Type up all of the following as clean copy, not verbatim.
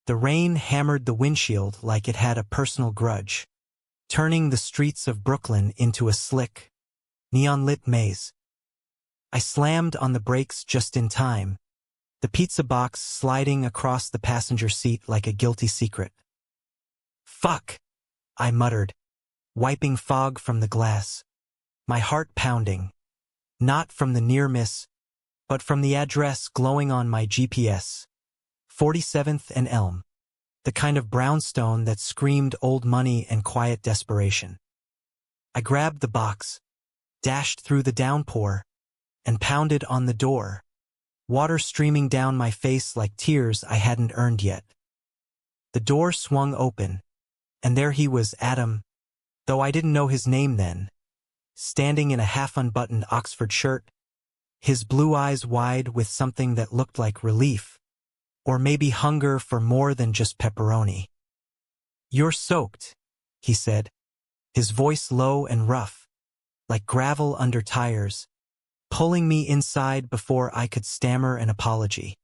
The rain hammered the windshield like it had a personal grudge, turning the streets of Brooklyn into a slick, neon-lit maze. I slammed on the brakes just in time, the pizza box sliding across the passenger seat like a guilty secret. "Fuck," I muttered, wiping fog from the glass, my heart pounding, not from the near miss, but from the address glowing on my GPS. 47th and Elm, the kind of brownstone that screamed old money and quiet desperation. I grabbed the box, dashed through the downpour, and pounded on the door, water streaming down my face like tears I hadn't earned yet. The door swung open, and there he was, Adam, though I didn't know his name then, standing in a half-unbuttoned Oxford shirt, his blue eyes wide with something that looked like relief, or maybe hunger for more than just pepperoni. "You're soaked," he said, his voice low and rough, like gravel under tires, pulling me inside before I could stammer an apology.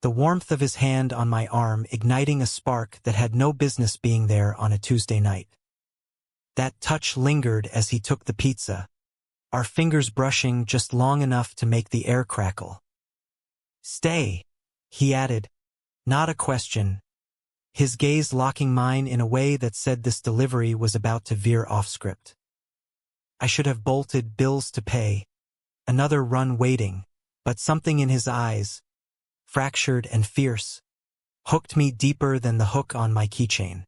The warmth of his hand on my arm igniting a spark that had no business being there on a Tuesday night. That touch lingered as he took the pizza, our fingers brushing just long enough to make the air crackle. "Stay," he added, not a question, his gaze locking mine in a way that said this delivery was about to veer off script. I should have bolted, bills to pay, another run waiting, but something in his eyes, fractured and fierce, hooked me deeper than the hook on my keychain.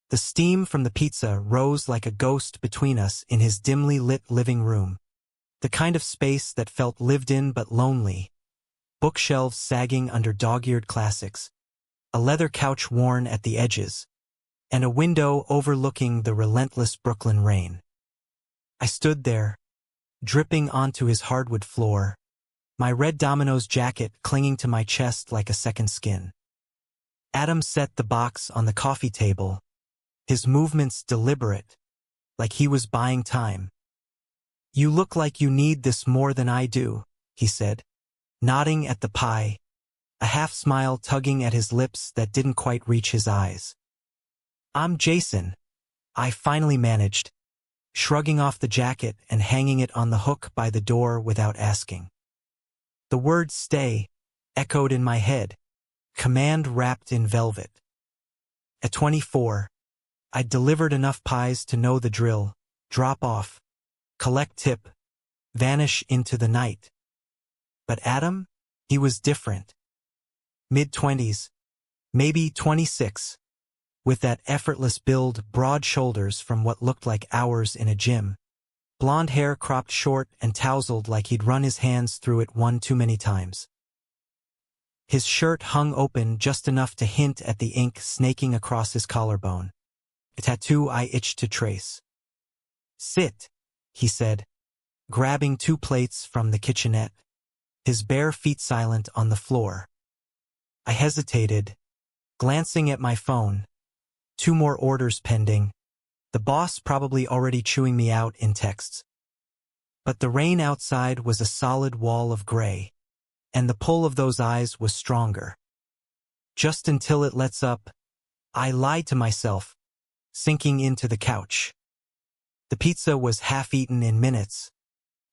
The steam from the pizza rose like a ghost between us in his dimly lit living room, the kind of space that felt lived in but lonely, bookshelves sagging under dog-eared classics, a leather couch worn at the edges, and a window overlooking the relentless Brooklyn rain. I stood there, dripping onto his hardwood floor, my red Domino's jacket clinging to my chest like a second skin. Adam set the box on the coffee table, his movements deliberate, like he was buying time. "You look like you need this more than I do," he said, nodding at the pie, a half-smile tugging at his lips that didn't quite reach his eyes. "I'm Jason," I finally managed, shrugging off the jacket and hanging it on the hook by the door without asking. The word "stay" echoed in my head, command wrapped in velvet. At 24, I'd delivered enough pies to know the drill: drop off, collect tip, vanish into the night. But Adam? He was different. Mid-20s, maybe 26, with that effortless build, broad shoulders from what looked like hours in a gym, blonde hair cropped short and tousled like he'd run his hands through it one too many times. His shirt hung open just enough to hint at the ink snaking across his collarbone, a tattoo I itched to trace. "Sit," he said, grabbing 2 plates from the kitchenette, his bare feet silent on the floor. I hesitated, glancing at my phone. 2 more orders pending, the boss probably already chewing me out in texts. But the rain outside was a solid wall of gray, and the pull of those eyes was stronger. Just until it lets up, I lied to myself, sinking into the couch. The pizza was half-eaten in minutes,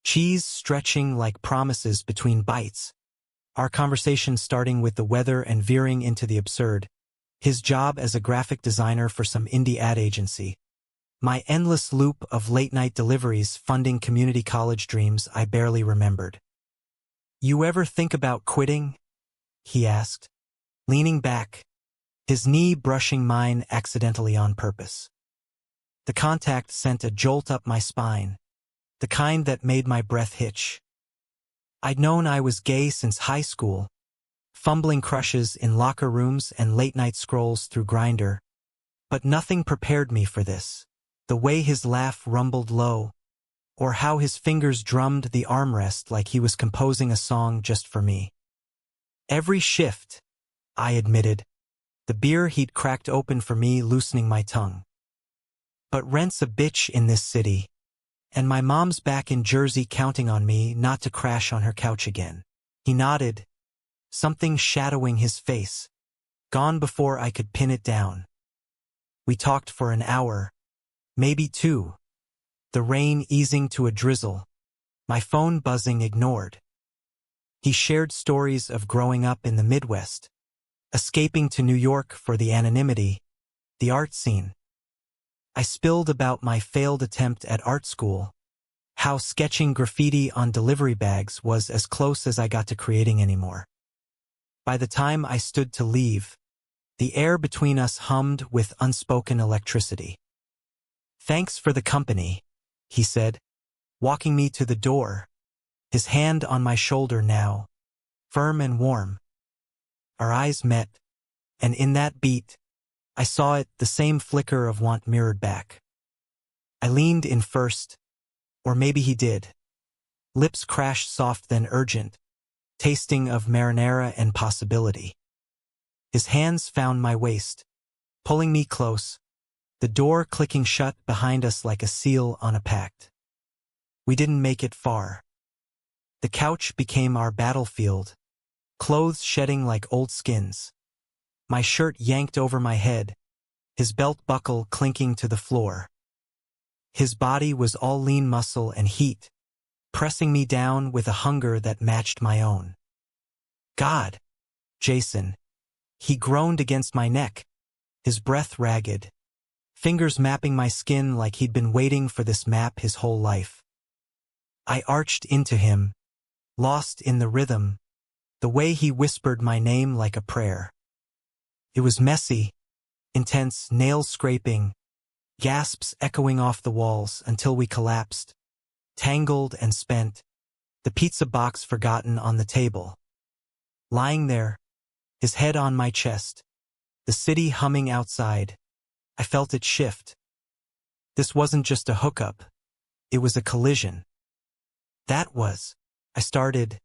cheese stretching like promises between bites, our conversation starting with the weather and veering into the absurd, his job as a graphic designer for some indie ad agency, my endless loop of late-night deliveries funding community college dreams I barely remembered. "You ever think about quitting?" he asked, leaning back, his knee brushing mine accidentally on purpose. The contact sent a jolt up my spine, the kind that made my breath hitch. I'd known I was gay since high school, fumbling crushes in locker rooms and late-night scrolls through Grindr, but nothing prepared me for this. The way his laugh rumbled low, or how his fingers drummed the armrest like he was composing a song just for me. Every shift, I admitted, the beer he'd cracked open for me loosening my tongue. But rent's a bitch in this city, and my mom's back in Jersey counting on me not to crash on her couch again. He nodded, something shadowing his face, gone before I could pin it down. We talked for an hour, maybe two, the rain easing to a drizzle, my phone buzzing ignored. He shared stories of growing up in the Midwest, escaping to New York for the anonymity, the art scene. I spilled about my failed attempt at art school, how sketching graffiti on delivery bags was as close as I got to creating anymore. By the time I stood to leave, the air between us hummed with unspoken electricity. "Thanks for the company," he said, walking me to the door, his hand on my shoulder now, firm and warm. Our eyes met, and in that beat, I saw it, the same flicker of want mirrored back. I leaned in first, or maybe he did. Lips crashed soft then urgent, tasting of marinara and possibility. His hands found my waist, pulling me close, the door clicking shut behind us like a seal on a pact. We didn't make it far. The couch became our battlefield, clothes shedding like old skins. My shirt yanked over my head, his belt buckle clinking to the floor. His body was all lean muscle and heat, pressing me down with a hunger that matched my own. "God, Jason," he groaned against my neck, his breath ragged, fingers mapping my skin like he'd been waiting for this map his whole life. I arched into him, lost in the rhythm, the way he whispered my name like a prayer. It was messy, intense, nails scraping, gasps echoing off the walls until we collapsed, tangled and spent, the pizza box forgotten on the table. Lying there, his head on my chest, the city humming outside, I felt it shift. This wasn't just a hookup, it was a collision. That was, I started,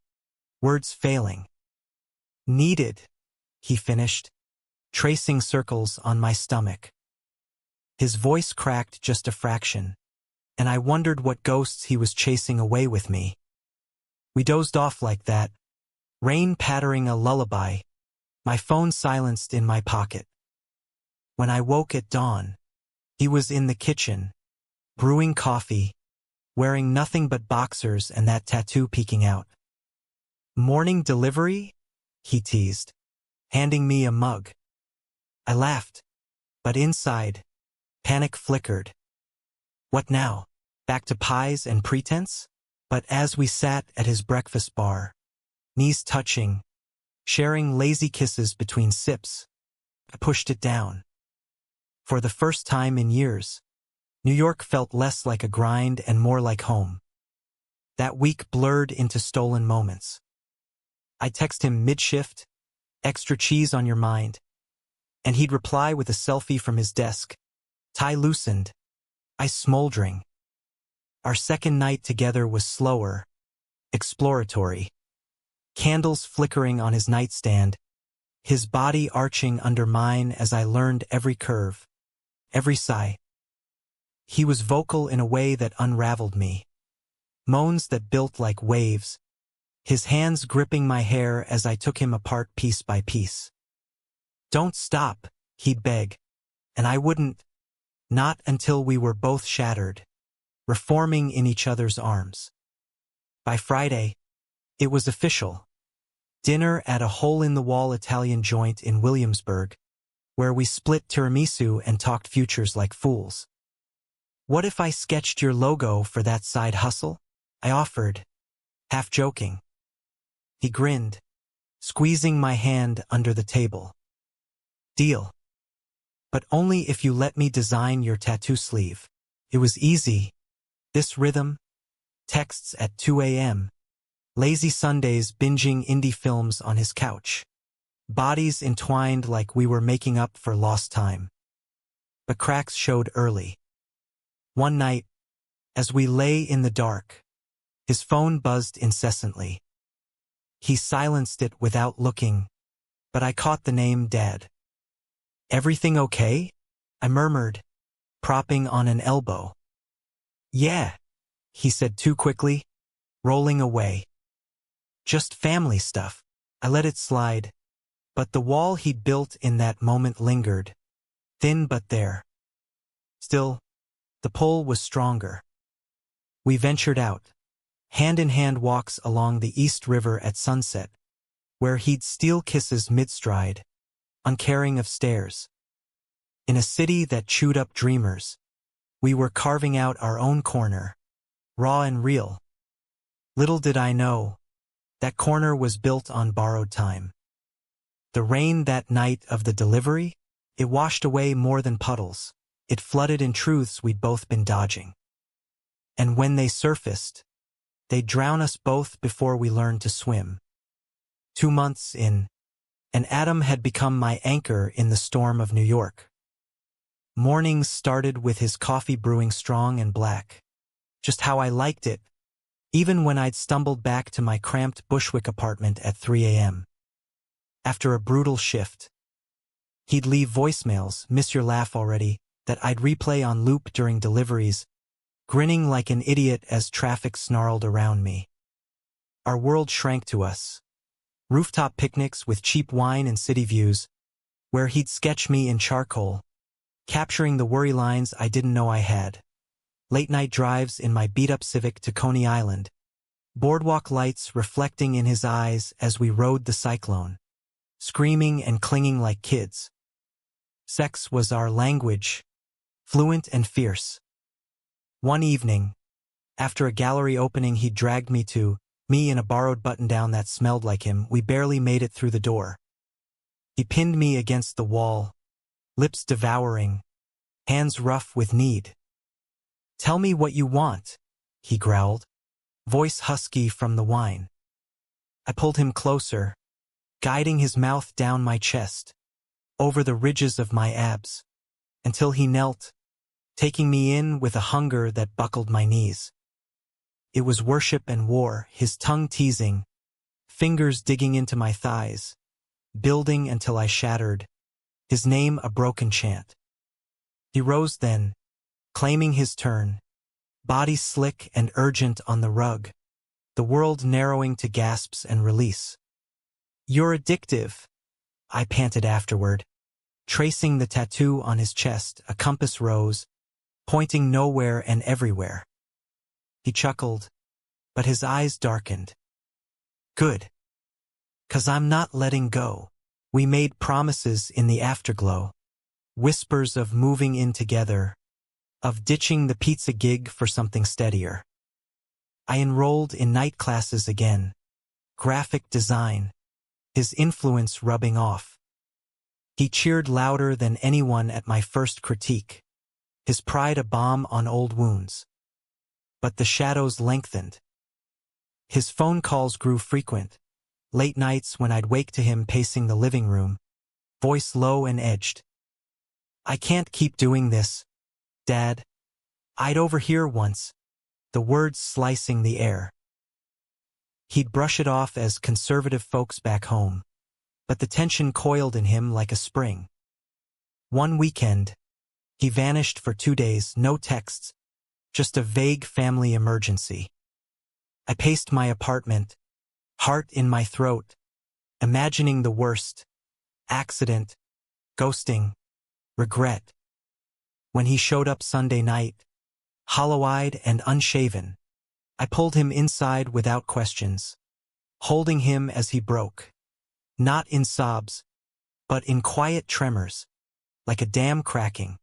words failing. "Needed," he finished, tracing circles on my stomach. His voice cracked just a fraction, and I wondered what ghosts he was chasing away with me. We dozed off like that, rain pattering a lullaby, my phone silenced in my pocket. When I woke at dawn, he was in the kitchen, brewing coffee, wearing nothing but boxers and that tattoo peeking out. "Morning delivery?" he teased, handing me a mug. I laughed, but inside, panic flickered. What now? Back to pies and pretense? But as we sat at his breakfast bar, knees touching, sharing lazy kisses between sips, I pushed it down. For the first time in years, New York felt less like a grind and more like home. That week blurred into stolen moments. I'd text him mid-shift, "Extra cheese on your mind," and he'd reply with a selfie from his desk, tie loosened, ice smoldering. Our second night together was slower, exploratory. Candles flickering on his nightstand, his body arching under mine as I learned every curve, every sigh. He was vocal in a way that unraveled me. Moans that built like waves, his hands gripping my hair as I took him apart piece by piece. "Don't stop," he'd beg, and I wouldn't, not until we were both shattered, reforming in each other's arms. By Friday, it was official. Dinner at a hole-in-the-wall Italian joint in Williamsburg, where we split tiramisu and talked futures like fools. "What if I sketched your logo for that side hustle?" I offered, half joking. He grinned, squeezing my hand under the table. "Deal. But only if you let me design your tattoo sleeve." It was easy. This rhythm, texts at 2 a.m., lazy Sundays binging indie films on his couch, bodies entwined like we were making up for lost time. But cracks showed early. One night, as we lay in the dark, his phone buzzed incessantly. He silenced it without looking, but I caught the name Dad. "Everything okay?" I murmured, propping on an elbow. "Yeah," he said too quickly, rolling away. "Just family stuff." I let it slide, But the wall he'd built in that moment lingered, thin but there. Still, the pull was stronger. We ventured out, hand-in-hand walks along the East River at sunset, where he'd steal kisses mid-stride, uncaring of stares. In a city that chewed up dreamers, we were carving out our own corner, raw and real. Little did I know, that corner was built on borrowed time. The rain that night of the delivery, it washed away more than puddles. It flooded in truths we'd both been dodging. And when they surfaced, they'd drown us both before we learned to swim. 2 months in, and Adam had become my anchor in the storm of New York. Mornings started with his coffee brewing strong and black, just how I liked it, even when I'd stumbled back to my cramped Bushwick apartment at 3 a.m. After a brutal shift, he'd leave voicemails, "Miss your laugh already," that I'd replay on loop during deliveries, grinning like an idiot as traffic snarled around me. Our world shrank to us. Rooftop picnics with cheap wine and city views, where he'd sketch me in charcoal, capturing the worry lines I didn't know I had. Late-night drives in my beat-up Civic to Coney Island, boardwalk lights reflecting in his eyes as we rode the cyclone, screaming and clinging like kids. Sex was our language, fluent and fierce. One evening, after a gallery opening he dragged me to, me in a borrowed button-down that smelled like him, we barely made it through the door. He pinned me against the wall, lips devouring, hands rough with need. "Tell me what you want," he growled, voice husky from the wine. I pulled him closer, guiding his mouth down my chest, over the ridges of my abs, until he knelt, taking me in with a hunger that buckled my knees. It was worship and war, his tongue teasing, fingers digging into my thighs, building until I shattered, his name a broken chant. He rose then, claiming his turn, body slick and urgent on the rug, the world narrowing to gasps and release. "You're addictive," I panted afterward, tracing the tattoo on his chest, a compass rose, pointing nowhere and everywhere. He chuckled, but his eyes darkened. "Good. 'Cause I'm not letting go." We made promises in the afterglow, whispers of moving in together, of ditching the pizza gig for something steadier. I enrolled in night classes again, graphic design, his influence rubbing off. He cheered louder than anyone at my first critique, his pride a balm on old wounds. But the shadows lengthened. His phone calls grew frequent, late nights when I'd wake to him pacing the living room, voice low and edged. "I can't keep doing this, Dad." I'd overhear once, the words slicing the air. He'd brush it off as conservative folks back home, but the tension coiled in him like a spring. One weekend, he vanished for 2 days, no texts, just a vague family emergency. I paced my apartment, heart in my throat, imagining the worst: accident, ghosting, regret. When he showed up Sunday night, hollow-eyed and unshaven, I pulled him inside without questions, holding him as he broke, not in sobs, but in quiet tremors, like a dam cracking.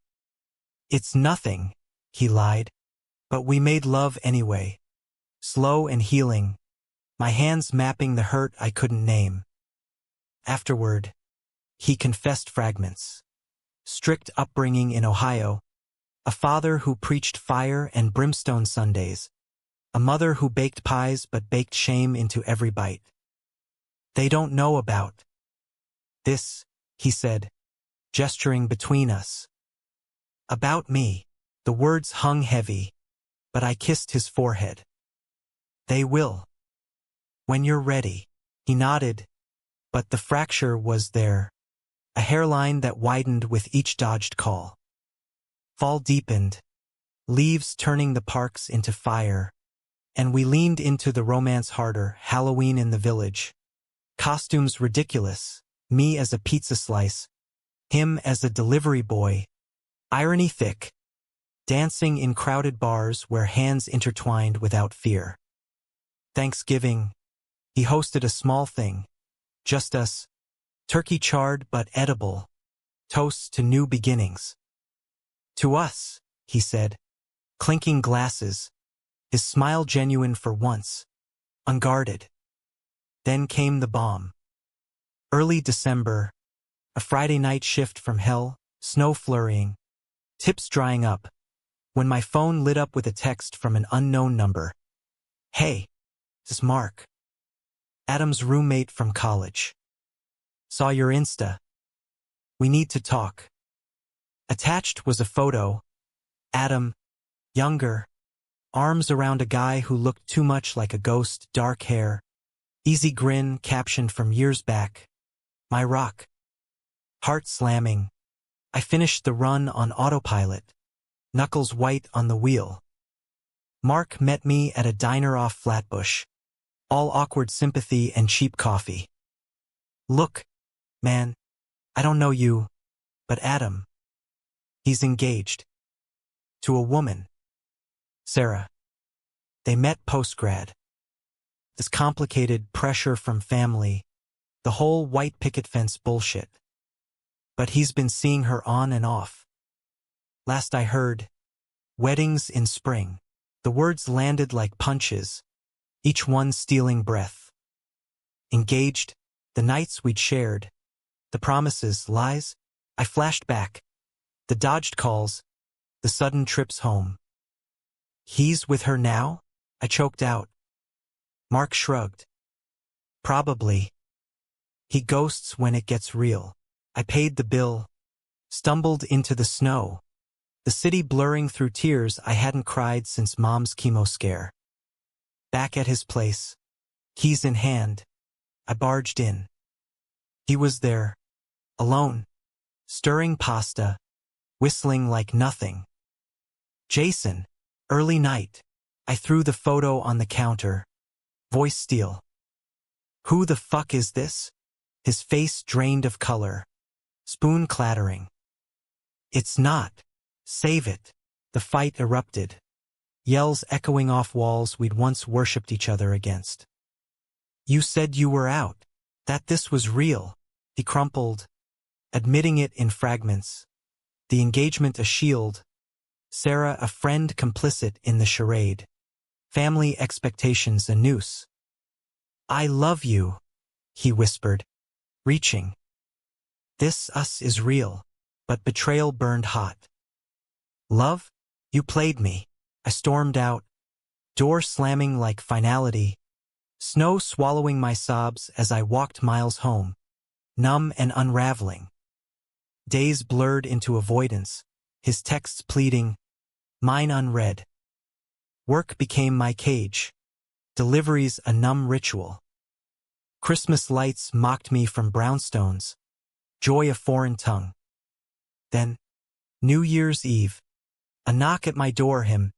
"It's nothing," he lied, but we made love anyway, slow and healing, my hands mapping the hurt I couldn't name. Afterward, he confessed fragments. Strict upbringing in Ohio, a father who preached fire and brimstone Sundays, a mother who baked pies but baked shame into every bite. "They don't know about this," he said, gesturing between us. "About me." The words hung heavy, but I kissed his forehead. "They will. When you're ready." He nodded, but the fracture was there, a hairline that widened with each dodged call. Fall deepened, leaves turning the parks into fire, and we leaned into the romance harder. Halloween in the village. Costumes ridiculous, me as a pizza slice, him as a delivery boy, irony thick, dancing in crowded bars where hands intertwined without fear. Thanksgiving, he hosted a small thing, just us, turkey charred but edible, toasts to new beginnings. To us, he said, clinking glasses, his smile genuine for once, unguarded. Then came the bomb. Early December, a Friday night shift from hell, snow flurrying, tips drying up, when my phone lit up with a text from an unknown number. Hey, this is Mark. Adam's roommate from college. Saw your Insta. We need to talk. Attached was a photo. Adam, younger, arms around a guy who looked too much like a ghost, dark hair, easy grin captioned from years back. My rock. Heart slamming. I finished the run on autopilot, knuckles white on the wheel. Mark met me at a diner off Flatbush, all awkward sympathy and cheap coffee. Look, man, I don't know you, but Adam. He's engaged. To a woman. Sarah. They met post-grad. This complicated pressure from family, the whole white picket fence bullshit. But he's been seeing her on and off. Last I heard, weddings in spring. The words landed like punches, each one stealing breath. Engaged, the nights we'd shared, the promises, lies, I flashed back. The dodged calls, the sudden trips home. He's with her now? I choked out. Mark shrugged. Probably. He ghosts when it gets real. I paid the bill, stumbled into the snow, the city blurring through tears I hadn't cried since Mom's chemo scare. Back at his place, keys in hand, I barged in. He was there, alone, stirring pasta, whistling like nothing. Jason, early night. I threw the photo on the counter. Voice steel. Who the fuck is this? His face drained of color. Spoon clattering. It's not. Save it. The fight erupted. Yells echoing off walls we'd once worshipped each other against. You said you were out. That this was real. He crumpled, admitting it in fragments. The engagement a shield. Sarah a friend complicit in the charade. Family expectations a noose. I love you, he whispered, reaching. This us is real, but betrayal burned hot. Love? You played me. I stormed out, door slamming like finality, snow swallowing my sobs as I walked miles home, numb and unraveling. Days blurred into avoidance, his texts pleading, mine unread. Work became my cage, deliveries a numb ritual. Christmas lights mocked me from brownstones, joy a foreign tongue. Then, New Year's Eve, a knock at my door, him,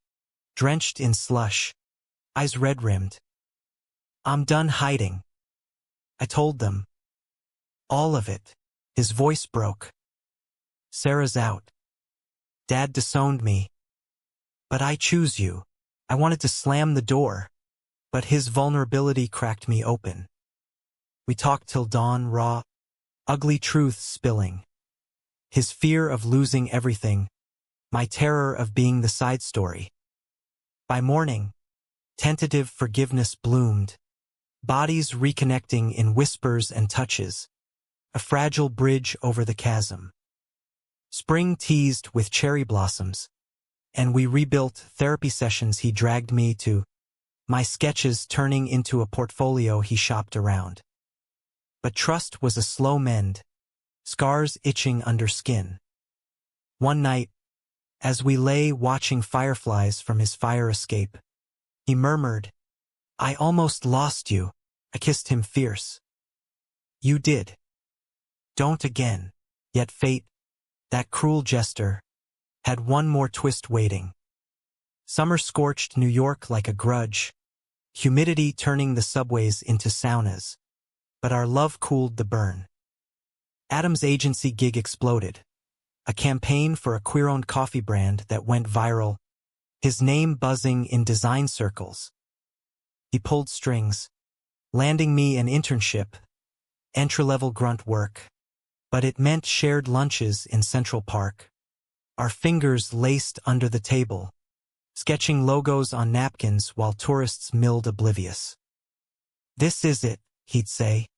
drenched in slush, eyes red-rimmed. I'm done hiding. I told them. All of it. His voice broke. Sarah's out. Dad disowned me. But I choose you. I wanted to slam the door, but his vulnerability cracked me open. We talked till dawn, raw, ugly truths spilling. His fear of losing everything, my terror of being the side story. By morning, tentative forgiveness bloomed, bodies reconnecting in whispers and touches, a fragile bridge over the chasm. Spring teased with cherry blossoms, and we rebuilt therapy sessions he dragged me to, my sketches turning into a portfolio he shopped around. But trust was a slow mend, scars itching under skin. One night, as we lay watching fireflies from his fire escape, he murmured, I almost lost you. I kissed him fierce. You did. Don't again. Yet fate, that cruel jester, had one more twist waiting. Summer scorched New York like a grudge, humidity turning the subways into saunas. But our love cooled the burn. Adam's agency gig exploded. A campaign for a queer-owned coffee brand that went viral, his name buzzing in design circles. He pulled strings, landing me an internship, entry-level grunt work. But it meant shared lunches in Central Park. Our fingers laced under the table, sketching logos on napkins while tourists milled oblivious. "This is it," he'd say.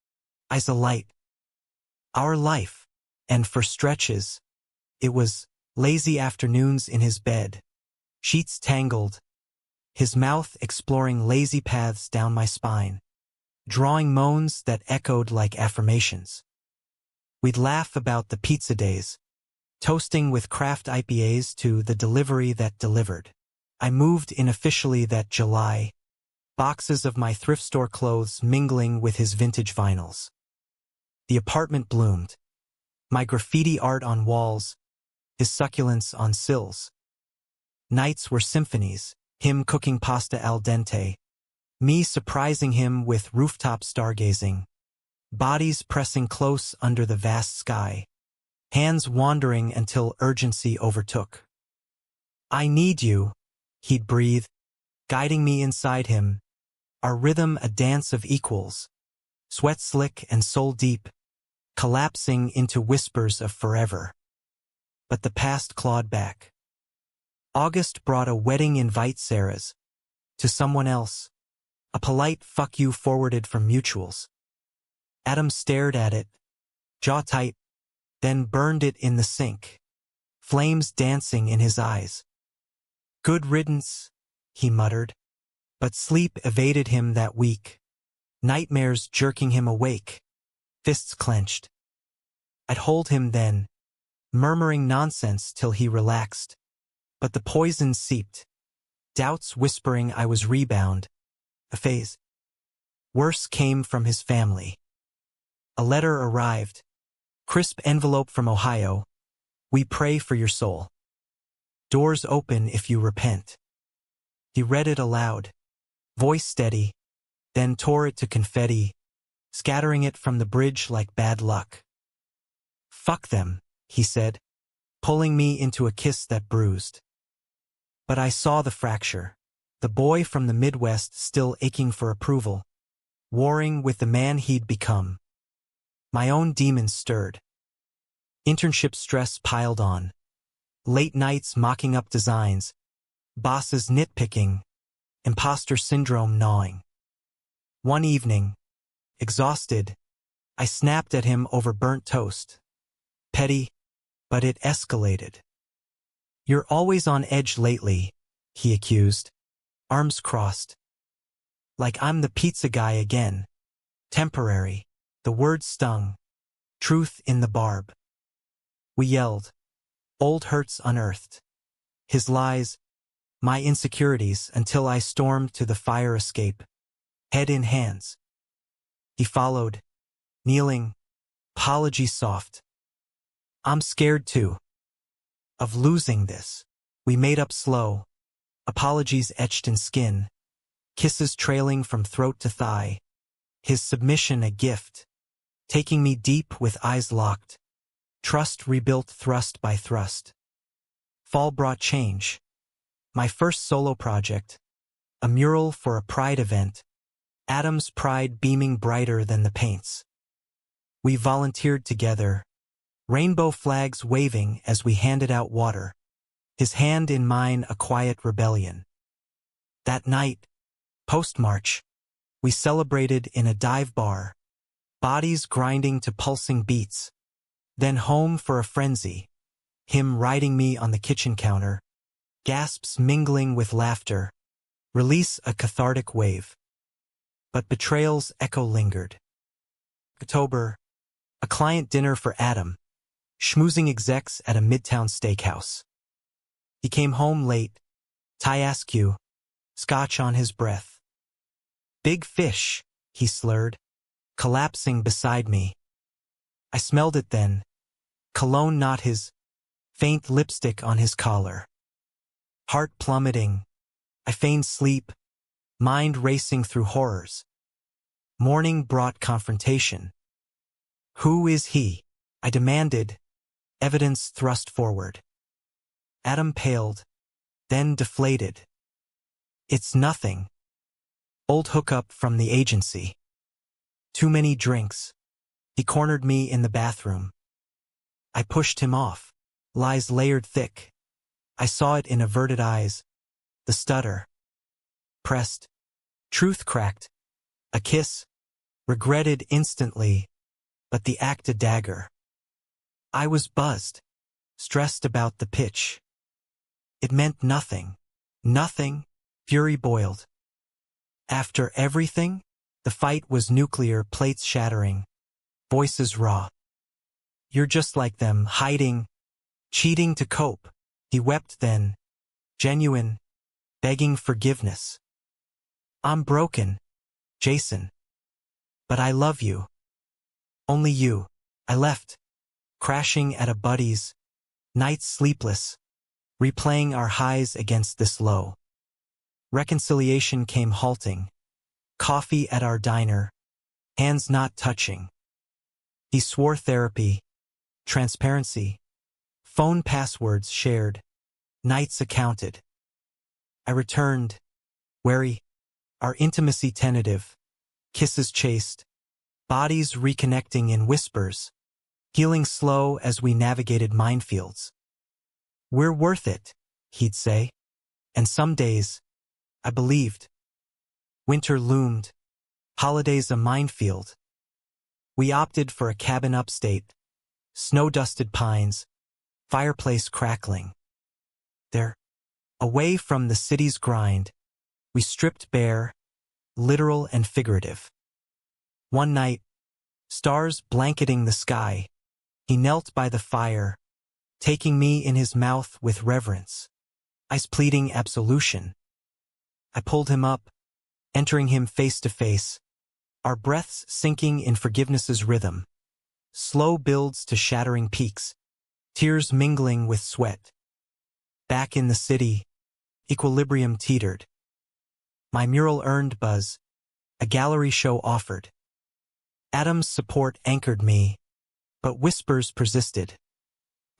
"Eyes alight. Our life." And for stretches, it was lazy afternoons in his bed, sheets tangled, his mouth exploring lazy paths down my spine, drawing moans that echoed like affirmations. We'd laugh about the pizza days, toasting with craft IPAs to the delivery that delivered. I moved in officially that July, boxes of my thrift store clothes mingling with his vintage vinyls. The apartment bloomed, my graffiti art on walls, his succulents on sills. Nights were symphonies, him cooking pasta al dente, me surprising him with rooftop stargazing, bodies pressing close under the vast sky, hands wandering until urgency overtook. "I need you," he'd breathe, guiding me inside him, our rhythm a dance of equals, sweat slick and soul deep, collapsing into whispers of forever. But the past clawed back. August brought a wedding invite Sarah's, to someone else, a polite fuck you forwarded from mutuals. Adam stared at it, jaw tight, then burned it in the sink, flames dancing in his eyes. "Good riddance," he muttered, but sleep evaded him that week, nightmares jerking him awake, fists clenched. I'd hold him then, murmuring nonsense till he relaxed, but the poison seeped, doubts whispering I was rebound, a phase. Worse came from his family. A letter arrived, crisp envelope from Ohio. "We pray for your soul. Doors open if you repent." He read it aloud, voice steady, then tore it to confetti, scattering it from the bridge like bad luck. "Fuck them," he said, pulling me into a kiss that bruised. But I saw the fracture, the boy from the Midwest still aching for approval, warring with the man he'd become. My own demons stirred. Internship stress piled on. Late nights mocking up designs, bosses nitpicking, imposter syndrome gnawing. One evening, exhausted, I snapped at him over burnt toast. Petty, but it escalated. "You're always on edge lately," he accused, arms crossed. Like I'm the pizza guy again. Temporary. The word stung. Truth in the barb. We yelled. Old hurts unearthed. His lies, my insecurities, until I stormed to the fire escape, head in hands. He followed, kneeling, apology soft. "I'm scared too. Of losing this." We made up slow, apologies etched in skin, kisses trailing from throat to thigh, his submission a gift, taking me deep with eyes locked, trust rebuilt thrust by thrust. Fall brought change. My first solo project, a mural for a pride event, Adam's pride beaming brighter than the paints. We volunteered together, rainbow flags waving as we handed out water, his hand in mine a quiet rebellion. That night, post-march, we celebrated in a dive bar, bodies grinding to pulsing beats, then home for a frenzy, him riding me on the kitchen counter, gasps mingling with laughter, release a cathartic wave. But betrayal's echo lingered. October, a client dinner for Adam, schmoozing execs at a midtown steakhouse. He came home late, tie askew, scotch on his breath. "Big fish," he slurred, collapsing beside me. I smelled it then, cologne not his, faint lipstick on his collar. Heart plummeting, I feigned sleep, mind racing through horrors. Morning brought confrontation. "Who is he?" I demanded, evidence thrust forward. Adam paled, then deflated. It's nothing. Old hookup from the agency. Too many drinks. He cornered me in the bathroom. I pushed him off. Lies layered thick. I saw it in averted eyes. The stutter. Pressed. Truth cracked. A kiss. Regretted instantly. But the act a dagger. I was buzzed. Stressed about the pitch. It meant nothing. Nothing. Fury boiled. After everything, the fight was nuclear, plates shattering. Voices raw. You're just like them, hiding, cheating to cope. He wept then, genuine, begging forgiveness. I'm broken, Jason. But I love you. Only you. I left, crashing at a buddy's, nights sleepless, replaying our highs against this low. Reconciliation came halting. Coffee at our diner, hands not touching. He swore therapy, transparency, phone passwords shared, nights accounted. I returned, wary, our intimacy tentative, kisses chased, bodies reconnecting in whispers, healing slow as we navigated minefields. We're worth it, he'd say, and some days, I believed. Winter loomed, holidays a minefield. We opted for a cabin upstate, snow-dusted pines, fireplace crackling. There, away from the city's grind, we stripped bare, literal and figurative. One night, stars blanketing the sky, he knelt by the fire, taking me in his mouth with reverence, ice pleading absolution. I pulled him up, entering him face to face, our breaths sinking in forgiveness's rhythm. Slow builds to shattering peaks, tears mingling with sweat. Back in the city, equilibrium teetered. My mural earned buzz, a gallery show offered. Adam's support anchored me, but whispers persisted.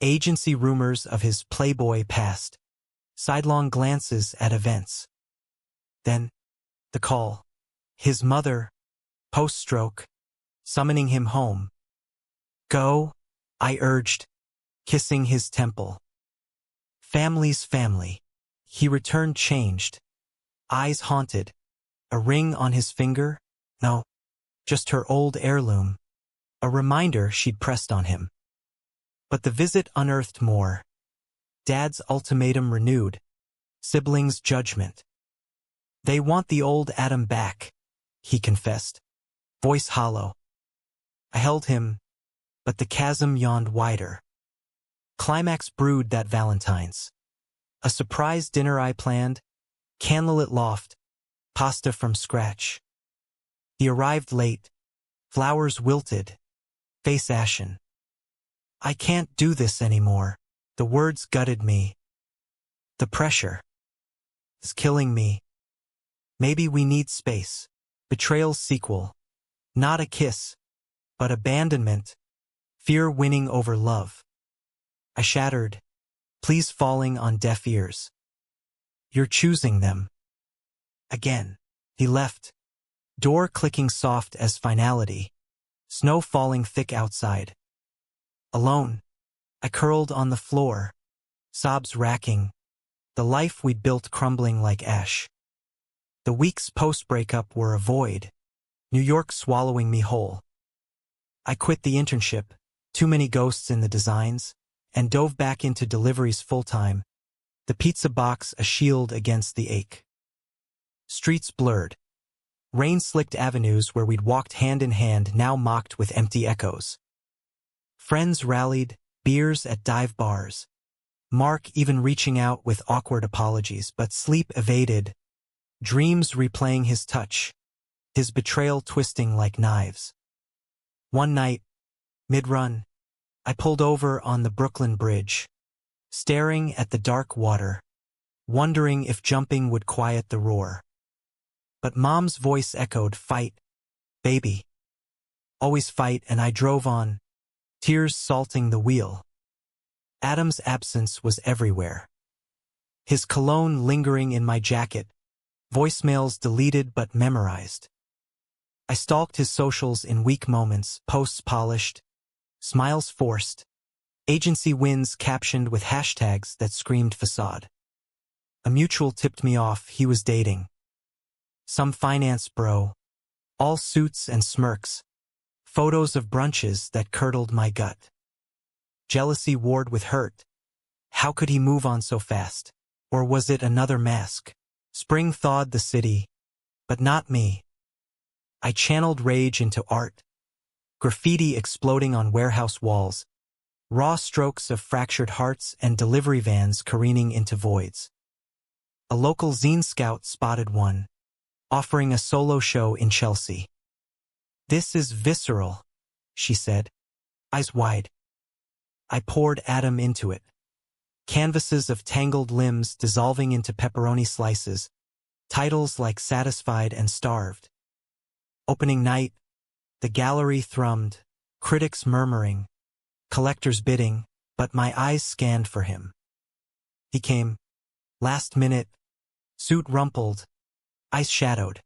Agency rumors of his playboy past, sidelong glances at events. Then, the call. His mother, post-stroke, summoning him home. Go, I urged, kissing his temple. Family's family. He returned changed, eyes haunted, a ring on his finger? No, just her old heirloom, a reminder she'd pressed on him. But the visit unearthed more. Dad's ultimatum renewed, siblings' judgment. They want the old Adam back, he confessed, voice hollow. I held him, but the chasm yawned wider. Climax brewed that Valentine's. A surprise dinner I planned, candlelit loft, pasta from scratch. He arrived late, flowers wilted, face ashen. I can't do this anymore, the words gutted me. The pressure is killing me. Maybe we need space. Betrayal's sequel. Not a kiss, but abandonment. Fear winning over love. I shattered, pleas falling on deaf ears. You're choosing them. Again, he left. Door clicking soft as finality. Snow falling thick outside. Alone, I curled on the floor. Sobs racking. The life we'd built crumbling like ash. The weeks post-breakup were a void. New York swallowing me whole. I quit the internship, too many ghosts in the designs, and dove back into deliveries full-time, the pizza box a shield against the ache. Streets blurred. Rain-slicked avenues where we'd walked hand in hand now mocked with empty echoes. Friends rallied, beers at dive bars. Mark even reaching out with awkward apologies, but sleep evaded. Dreams replaying his touch, his betrayal twisting like knives. One night, mid-run, I pulled over on the Brooklyn Bridge, staring at the dark water, wondering if jumping would quiet the roar. But Mom's voice echoed, fight, baby. Always fight, and I drove on, tears salting the wheel. Adam's absence was everywhere. His cologne lingering in my jacket, voicemails deleted but memorized. I stalked his socials in weak moments, posts polished, smiles forced, agency wins captioned with hashtags that screamed facade. A mutual tipped me off he was dating. Some finance bro. All suits and smirks. Photos of brunches that curdled my gut. Jealousy warred with hurt. How could he move on so fast? Or was it another mask? Spring thawed the city, but not me. I channeled rage into art. Graffiti exploding on warehouse walls. Raw strokes of fractured hearts and delivery vans careening into voids. A local zine scout spotted one, offering a solo show in Chelsea. "This is visceral," she said, eyes wide. I poured Adam into it. Canvases of tangled limbs dissolving into pepperoni slices, titles like Satisfied and Starved. Opening night, the gallery thrummed, critics murmuring, collectors bidding, but my eyes scanned for him. He came, last minute, suit rumpled, eyes shadowed.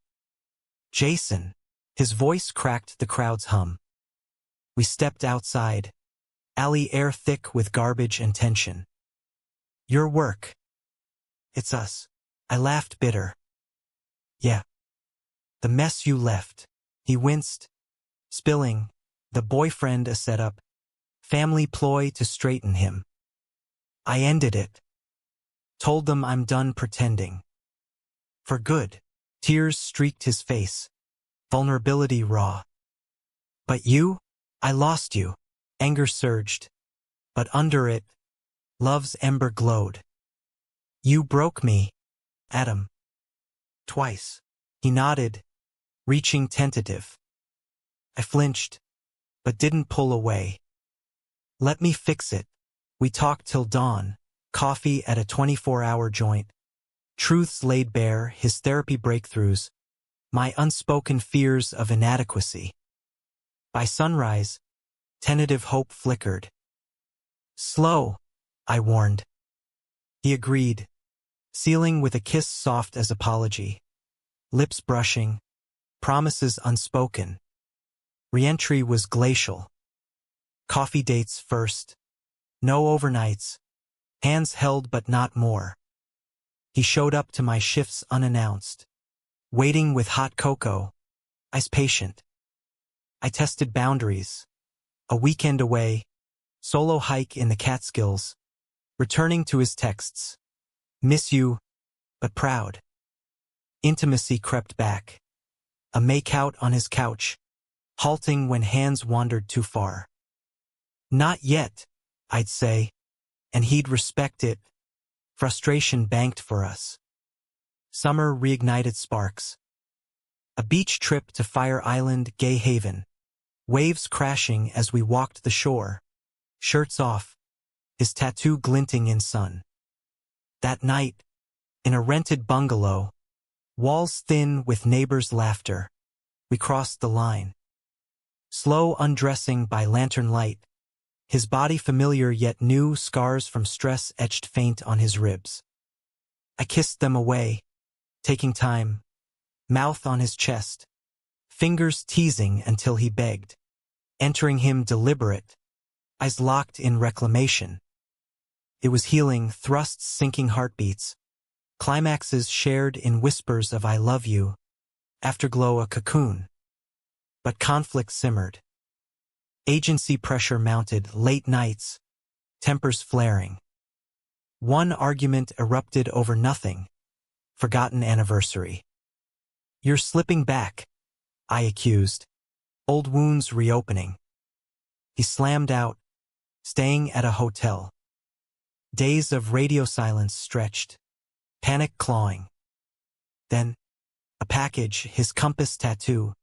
"Jason," his voice cracked the crowd's hum. We stepped outside, alley air thick with garbage and tension. "Your work." "It's us." I laughed bitter. "Yeah. The mess you left." He winced, spilling, "The boyfriend a setup, family ploy to straighten him." I ended it. Told them I'm done pretending. For good. Tears streaked his face, vulnerability raw. "But you? I lost you." Anger surged, but under it, love's ember glowed. "You broke me, Adam." "Twice." He nodded, reaching tentative. I flinched, but didn't pull away. "Let me fix it." We talked till dawn, coffee at a 24-hour joint. Truths laid bare, his therapy breakthroughs, my unspoken fears of inadequacy. By sunrise, tentative hope flickered. "Slow," I warned. He agreed, sealing with a kiss soft as apology. Lips brushing, promises unspoken. Re-entry was glacial. Coffee dates first. No overnights. Hands held but not more. He showed up to my shifts unannounced. Waiting with hot cocoa. Ice patient. I tested boundaries. A weekend away. Solo hike in the Catskills. Returning to his texts. "Miss you, but proud." Intimacy crept back. A makeout on his couch, halting when hands wandered too far. "Not yet," I'd say, and he'd respect it. Frustration banked for us. Summer reignited sparks. A beach trip to Fire Island, Gay Haven. Waves crashing as we walked the shore. Shirts off, his tattoo glinting in sun. That night, in a rented bungalow, walls thin with neighbors' laughter, we crossed the line. Slow undressing by lantern light, his body familiar yet new, scars from stress etched faint on his ribs. I kissed them away, taking time, mouth on his chest, fingers teasing until he begged, entering him deliberate, eyes locked in reclamation. It was healing, thrusts sinking heartbeats, climaxes shared in whispers of "I love you," afterglow a cocoon. But conflict simmered. Agency pressure mounted, late nights, tempers flaring. One argument erupted over nothing, forgotten anniversary. "You're slipping back," I accused, old wounds reopening. He slammed out, staying at a hotel. Days of radio silence stretched, panic clawing. Then, a package, his compass tattoo,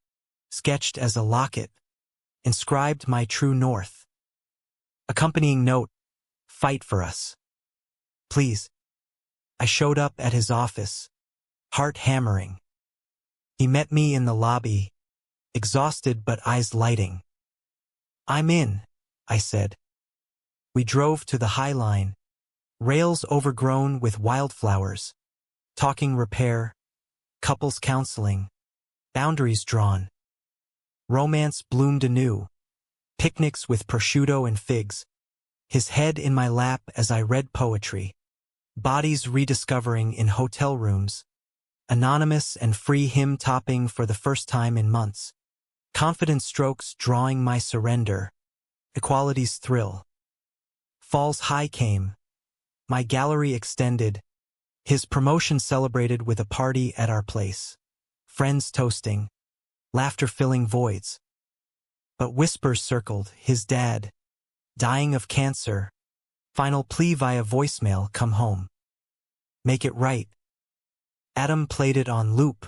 sketched as a locket, inscribed my true north. Accompanying note, "Fight for us. Please." I showed up at his office, heart hammering. He met me in the lobby, exhausted but eyes lighting. "I'm in." I said. We drove to the High Line, rails overgrown with wildflowers, talking repair, couples counseling, boundaries drawn. Romance bloomed anew, picnics with prosciutto and figs, his head in my lap as I read poetry, bodies rediscovering in hotel rooms, anonymous and free hymn topping for the first time in months, confident strokes drawing my surrender, equality's thrill. Fall's high came, my gallery extended, his promotion celebrated with a party at our place, friends toasting, laughter filling voids. But whispers circled, his dad, dying of cancer, final plea via voicemail, come home. Make it right. Adam played it on loop,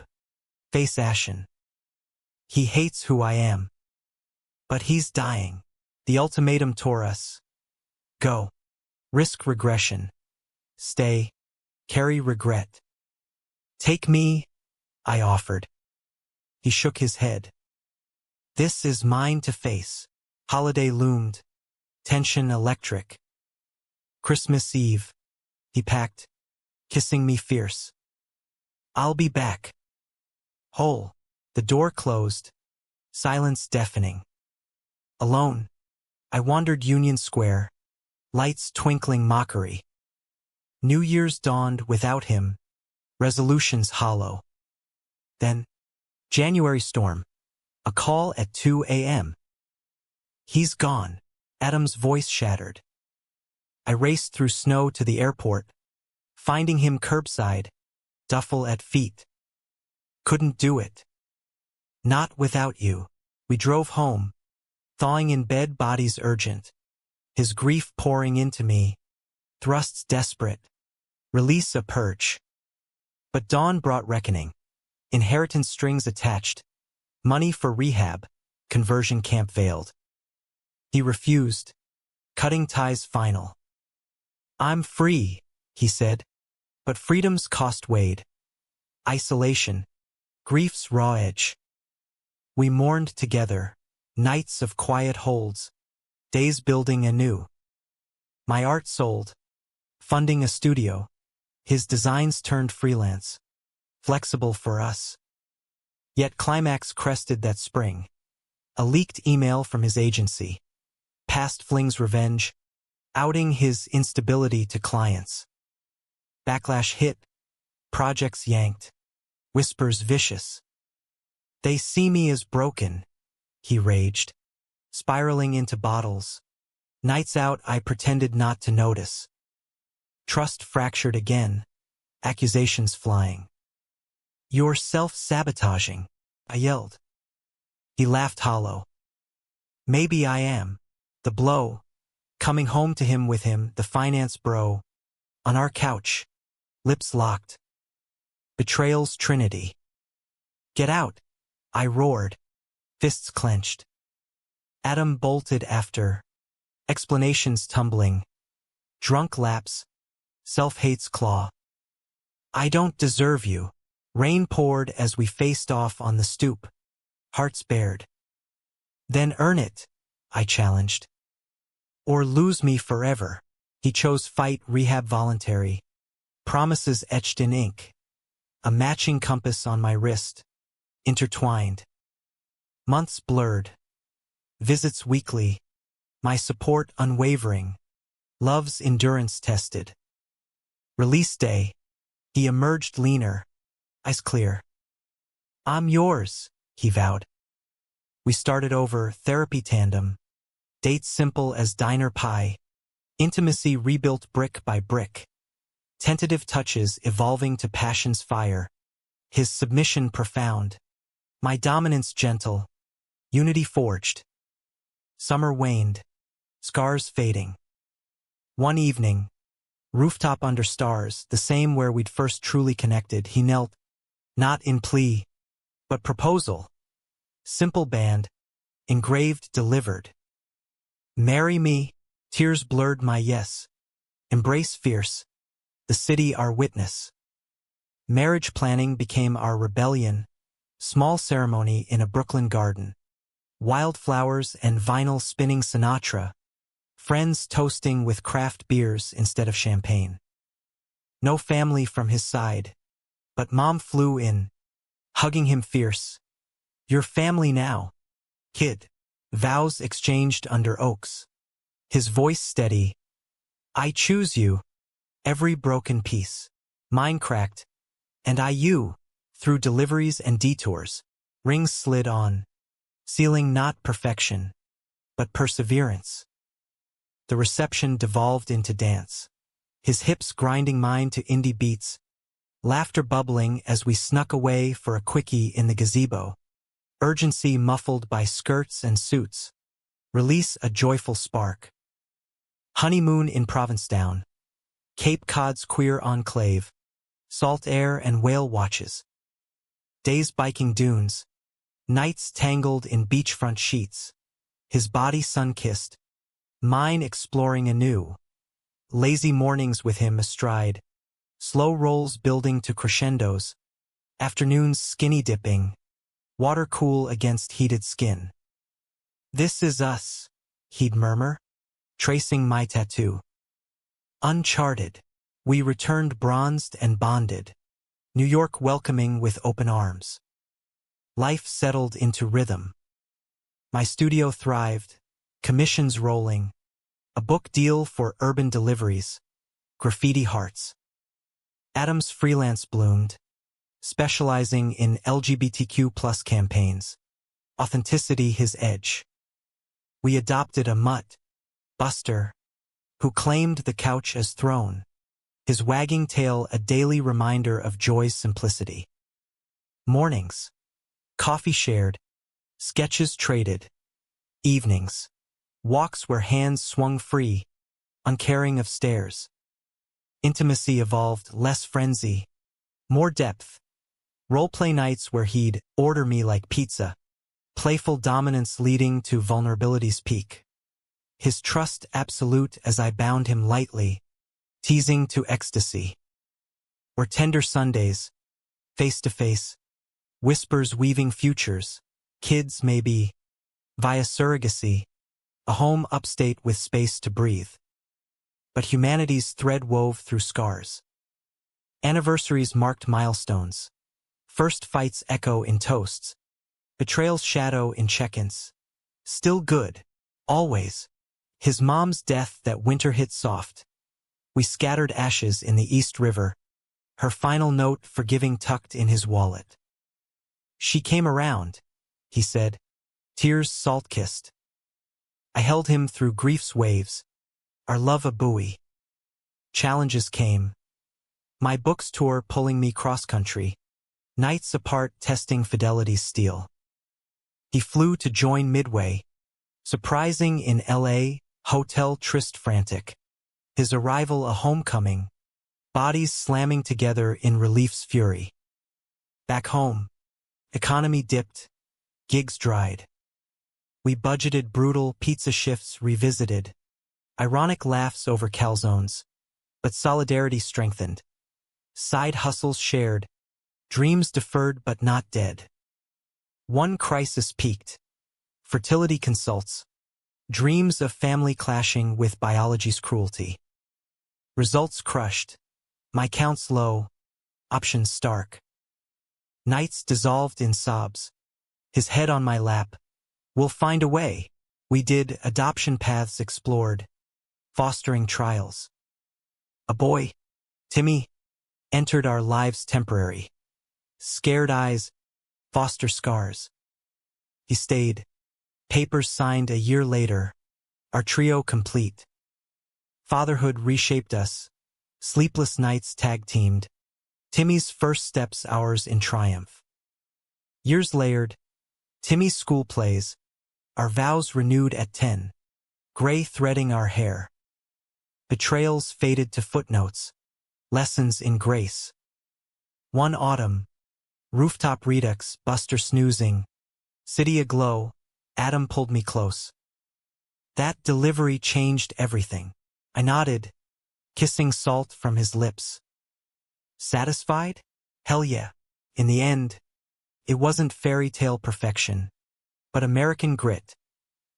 face ashen. He hates who I am. But he's dying. The ultimatum tore us. Go. Risk regression. Stay. Carry regret. Take me, I offered. He shook his head. This is mine to face. Holiday loomed. Tension electric. Christmas Eve. He packed, kissing me fierce. I'll be back. Whole. The door closed. Silence deafening. Alone. I wandered Union Square. Lights twinkling mockery. New Year's dawned without him. Resolutions hollow. Then, January storm. A call at 2 a.m. He's gone. Adam's voice shattered. I raced through snow to the airport, finding him curbside, duffel at feet. Couldn't do it. Not without you. We drove home, thawing in bed, bodies urgent. His grief pouring into me, thrusts desperate. Release a purge. But dawn brought reckoning. Inheritance strings attached. Money for rehab. Conversion camp veiled. He refused. Cutting ties final. I'm free, he said. But freedom's cost weighed. Isolation. Grief's raw edge. We mourned together. Nights of quiet holds. Days building anew. My art sold. Funding a studio. His designs turned freelance. Flexible for us. Yet climax crested that spring. A leaked email from his agency. Past flings revenge. Outing his instability to clients. Backlash hit. Projects yanked. Whispers vicious. They see me as broken, he raged. Spiraling into bottles. Nights out I pretended not to notice. Trust fractured again. Accusations flying. You're self-sabotaging, I yelled. He laughed hollow. Maybe I am. The blow. Coming home to him with him, the finance bro. On our couch. Lips locked. Betrayal's trinity. Get out, I roared. Fists clenched. Adam bolted after. Explanations tumbling. Drunk lapse. Self-hate's claw. I don't deserve you. Rain poured as we faced off on the stoop. Hearts bared. Then earn it, I challenged. Or lose me forever. He chose fight, rehab, voluntary. Promises etched in ink. A matching compass on my wrist. Intertwined. Months blurred. Visits weekly. My support unwavering. Love's endurance tested. Release day. He emerged leaner. Eyes clear. I'm yours, he vowed. We started over, therapy tandem. Dates simple as diner pie. Intimacy rebuilt brick by brick. Tentative touches evolving to passion's fire. His submission profound. My dominance gentle. Unity forged. Summer waned. Scars fading. One evening, rooftop under stars, the same where we'd first truly connected, he knelt, not in plea, but proposal. Simple band, engraved, delivered. Marry me, tears blurred my yes. Embrace fierce, the city our witness. Marriage planning became our rebellion, small ceremony in a Brooklyn garden. Wildflowers and vinyl spinning Sinatra, Friends toasting with craft beers instead of champagne. No family from his side, but Mom flew in, hugging him fierce. "You're family now, kid." Vows exchanged under oaks. His voice steady. "I choose you." Every broken piece. Mine cracked. And I you. Through deliveries and detours. Rings slid on. Sealing not perfection, but perseverance. The reception devolved into dance. His hips grinding mine to indie beats. Laughter bubbling as we snuck away for a quickie in the gazebo. Urgency muffled by skirts and suits. Release a joyful spark. Honeymoon in Provincetown. Cape Cod's queer enclave. Salt air and whale watches. Days biking dunes. Nights tangled in beachfront sheets. His body sun-kissed. Mine exploring anew. Lazy mornings with him astride. Slow rolls building to crescendos. Afternoons skinny dipping. Water cool against heated skin. "This is us," he'd murmur, tracing my tattoo. Uncharted. We returned bronzed and bonded. New York welcoming with open arms. Life settled into rhythm. My studio thrived, commissions rolling, a book deal for urban deliveries, graffiti hearts. Adam's freelance bloomed, specializing in LGBTQ+ campaigns, authenticity his edge. We adopted a mutt, Buster, who claimed the couch as throne, his wagging tail a daily reminder of joy's simplicity. Mornings. Coffee shared. Sketches traded. Evenings. Walks where hands swung free, uncaring of stairs. Intimacy evolved, less frenzy, more depth. Role-play nights where he'd order me like pizza, playful dominance leading to vulnerability's peak. His trust absolute as I bound him lightly, teasing to ecstasy. Or tender Sundays, face-to-face, whispers weaving futures, kids maybe, via surrogacy, a home upstate with space to breathe. But humanity's thread wove through scars. Anniversaries marked milestones. First fights echo in toasts. Betrayals shadow in check-ins. Still good, always. His mom's death that winter hit soft. We scattered ashes in the East River, her final note forgiving tucked in his wallet. "She came around," he said, tears salt-kissed. I held him through grief's waves, our love a buoy. Challenges came. My books tour pulling me cross-country, nights apart testing fidelity's steel. He flew to join midway, surprising in L.A., hotel tryst frantic. His arrival a homecoming, bodies slamming together in relief's fury. Back home, economy dipped, gigs dried. We budgeted brutal pizza shifts revisited, ironic laughs over calzones, but solidarity strengthened. Side hustles shared, dreams deferred but not dead. One crisis peaked. Fertility consults, dreams of family clashing with biology's cruelty. Results crushed, my counts low, options stark. Nights dissolved in sobs, his head on my lap. We'll find a way. We did, adoption paths explored, fostering trials. A boy, Timmy, entered our lives temporary. Scared eyes, foster scars. He stayed. Papers signed a year later, our trio complete. Fatherhood reshaped us, sleepless nights tag-teamed, Timmy's first steps ours in triumph. Years layered, Timmy's school plays, our vows renewed at 10, gray threading our hair. Betrayals faded to footnotes, lessons in grace. One autumn, rooftop redux, Buster snoozing, city aglow, Adam pulled me close. That delivery changed everything. I nodded, kissing salt from his lips. Satisfied? Hell yeah. In the end, it wasn't fairy tale perfection, but American grit.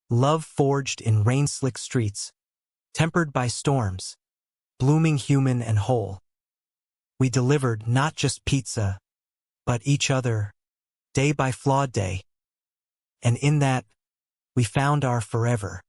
Love forged in rain-slick streets, tempered by storms, blooming human and whole. We delivered not just pizza, but each other, day by flawed day. And in that, we found our forever.